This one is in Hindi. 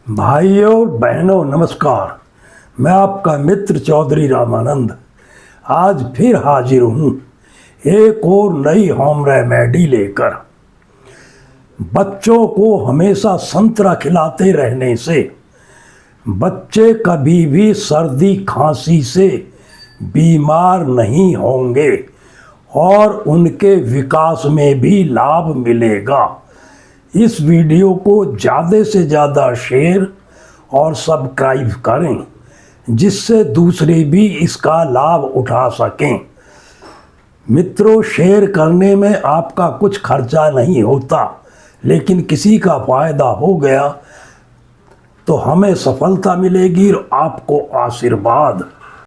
भाइयों बहनों नमस्कार। मैं आपका मित्र चौधरी रामानंद आज फिर हाजिर हूँ एक और नई होम रेमेडी लेकर। बच्चों को हमेशा संतरा खिलाते रहने से बच्चे कभी भी सर्दी खांसी से बीमार नहीं होंगे और उनके विकास में भी लाभ मिलेगा। इस वीडियो को ज़्यादा से ज़्यादा शेयर और सब्सक्राइब करें जिससे दूसरे भी इसका लाभ उठा सकें। मित्रों, शेयर करने में आपका कुछ खर्चा नहीं होता, लेकिन किसी का फ़ायदा हो गया तो हमें सफलता मिलेगी और आपको आशीर्वाद।